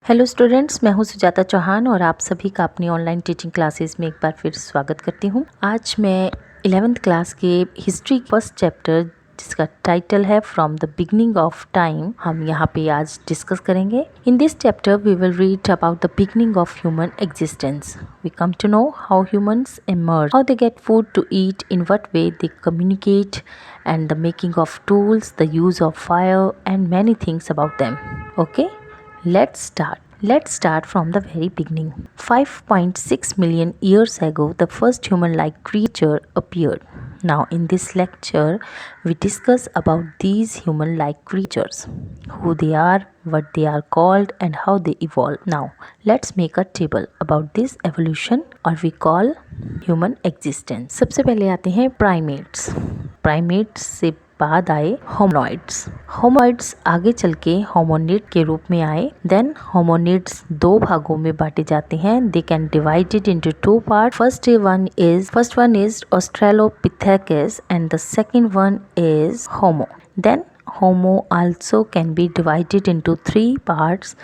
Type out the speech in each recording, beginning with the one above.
Hello students, मैं हूं सुजाता चौहान और आप सभी का अपनी ऑनलाइन टीचिंग क्लासेस में एक बार फिर स्वागत करती हूं। आज मैं 11th क्लास के हिस्ट्री फर्स्ट चैप्टर जिसका टाइटल है from the beginning of time हम यहाँ पे आज डिस्कस करेंगे। In this chapter we will read about the beginning of human existence. We come to know how humans emerge, how they get food to eat, in what way they communicate, and the making of tools, the use of fire, and many things about them. Okay? Let's start. Let's start from the very beginning. 5.6 million years ago, the first human-like creature appeared. Now, in this lecture, we discuss about these human-like creatures, who they are, what they are called, and how they evolved. Now, let's make a table about this evolution, or we call human existence. सबसे पहले आते हैं primates. Primates से बाद आए hominoids. Hominoids आगे चल के होमोनिड के रूप में आए। देन होमोनिड्स दो भागों में बांटे जाते हैं। They can divided into two part. First one is Australopithecus and the second one is homo. Then homo also can be divided into three parts: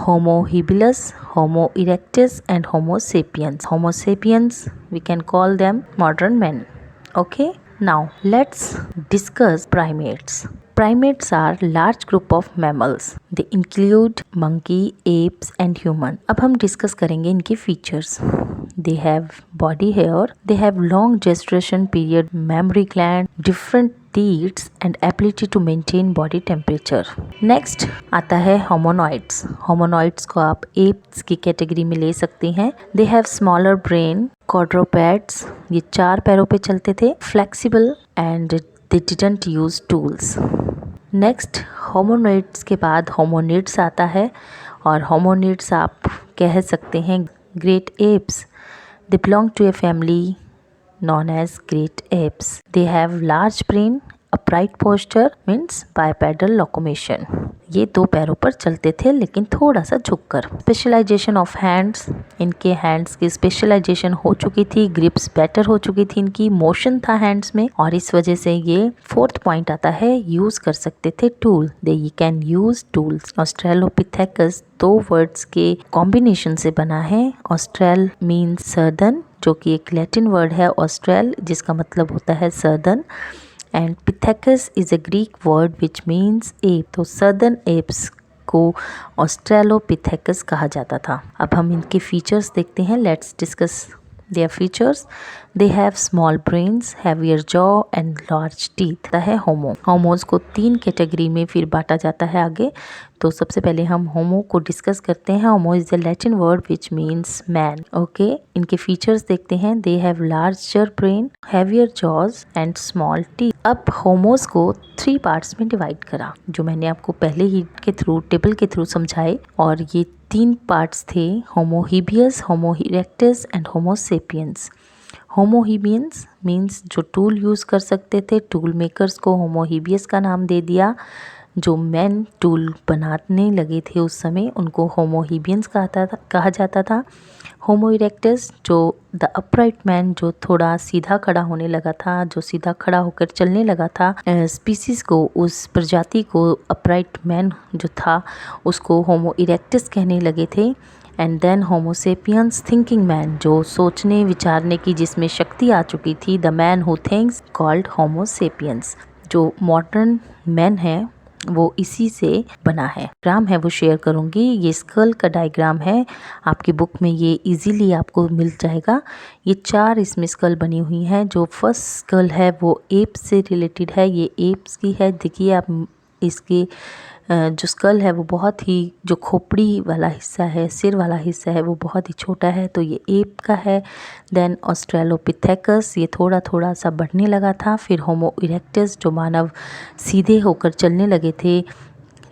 homo habilis, homo erectus and homo sapiens. Homo sapiens we can call them modern men. Okay, now let's discuss primates. Primates are large group of mammals. They include monkey, apes and human. अब हम discuss करेंगे इनके features. They have body hair, they have long gestation period, mammary gland, different teats and ability to maintain body temperature. Next आता है hominoids. Hominoids को आप apes की category में ले सकते हैं. They have smaller brain, quadrupeds, ये चार पैरों पे चलते थे, flexible and they didn't use tools. Next hominids के बाद होमोनिड्स आता है और होमोनिड्स आप कह सकते हैं great apes. They belong to a family known as great apes. They have large brain, upright posture means bipedal locomotion. ये दो पैरों पर चलते थे लेकिन थोड़ा सा झुककर. स्पेशलाइजेशन ऑफ हैंड्स, इनके हैंड्स की स्पेशलाइजेशन हो चुकी थी, ग्रिप्स बेटर हो चुकी थी, इनकी मोशन था हैंड्स में और इस वजह से ये फोर्थ पॉइंट आता है यूज कर सकते थे tool. They can use tools. Australopithecus दो वर्ड्स के कॉम्बिनेशन से बना है. ऑस्ट्रेल मीन्स सर्दन, जो कि एक लैटिन वर्ड है ऑस्ट्रेल जिसका मतलब होता है southern, and pithecus is a Greek word which means ape. तो सर्दन एप्स को ऑस्ट्रेलोपिथेकस कहा जाता था. अब हम इनके फीचर्स देखते हैं. Let's discuss their features. They have small brains, heavier jaw and large teeth. है होमो. होमोज को तीन कैटेगरी में फिर बांटा जाता है आगे. तो सबसे पहले हम होमो को डिस्कस करते हैं. Homo is the Latin word which means man. Okay, इनके फीचर्स देखते हैं. They have larger brain, heavier jaws and small teeth. अब होमोज को थ्री पार्ट्स में डिवाइड करा, जो मैंने आपको पहले ही के थ्रू टेबल के थ्रू समझाए. और ये तीन पार्ट्स थे: homo habilis, homo erectus and homo sapiens. Homo habilis means जो टूल यूज़ कर सकते थे, टूल मेकर्स को होमो हिबियस का नाम दे दिया. जो मैन टूल बनाने लगे थे उस समय उनको होमो हिबियंस कहा जाता था. होमो इरेक्टस जो द अपराइट मैन, जो थोड़ा सीधा खड़ा होने लगा था, जो सीधा खड़ा होकर चलने लगा था, स्पीसीज को, उस प्रजाति को अपराइट मैन जो था उसको होमो इरेक्टस कहने लगे थे. And then Homo sapiens thinking man, जो सोचने विचारने की जिसमें शक्ति आ चुकी थी, the man who thinks, called Homo sapiens. जो मॉडर्न मैन है वो इसी से बना है. डायग्राम है वो शेयर करूंगी. ये स्कल का डायग्राम है, आपकी बुक में ये इजीली आपको मिल जाएगा. ये चार इसमें स्कल बनी हुई हैं. जो फर्स्ट स्कल है वो एप्स से रिलेटेड है. ये एप्स की है. देखिए आप इसके जो स्कल है वो बहुत ही, जो खोपड़ी वाला हिस्सा है, सिर वाला हिस्सा है, वो बहुत ही छोटा है, तो ये एप का है. देन ऑस्ट्रेलोपिथेकस, ये थोड़ा थोड़ा सा बढ़ने लगा था. फिर होमो इरेक्टस, जो मानव सीधे होकर चलने लगे थे,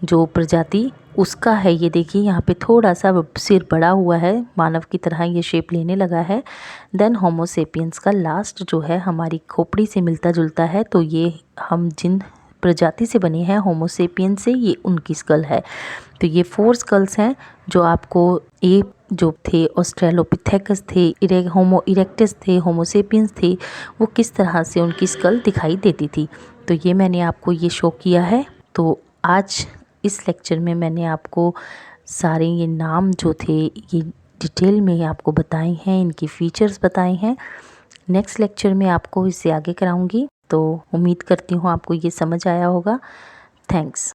जो प्रजाति उसका है. ये देखिए यहाँ पे थोड़ा सा सिर बड़ा हुआ है, मानव की तरह ये शेप लेने लगा है. देन होमो सेपियंस का लास्ट जो है हमारी खोपड़ी से मिलता जुलता है. तो ये हम जिन प्रजाति से बने हैं होमो सेपियंस से, ये उनकी स्कल है. तो ये फोर स्कल्स हैं जो आपको एप जो थे, ऑस्ट्रेलोपिथेकस थे, होमो इरेक्टस थे, होमो सेपियंस थे, वो किस तरह से उनकी स्कल दिखाई देती थी. तो ये मैंने आपको ये शो किया है. तो आज इस लेक्चर में मैंने आपको सारे ये नाम जो थे ये डिटेल में आपको बताए हैं, इनकी फ़ीचर्स बताए हैं। नेक्स्ट लेक्चर में आपको इससे आगे कराऊंगी। तो उम्मीद करती हूँ आपको ये समझ आया होगा। थैंक्स।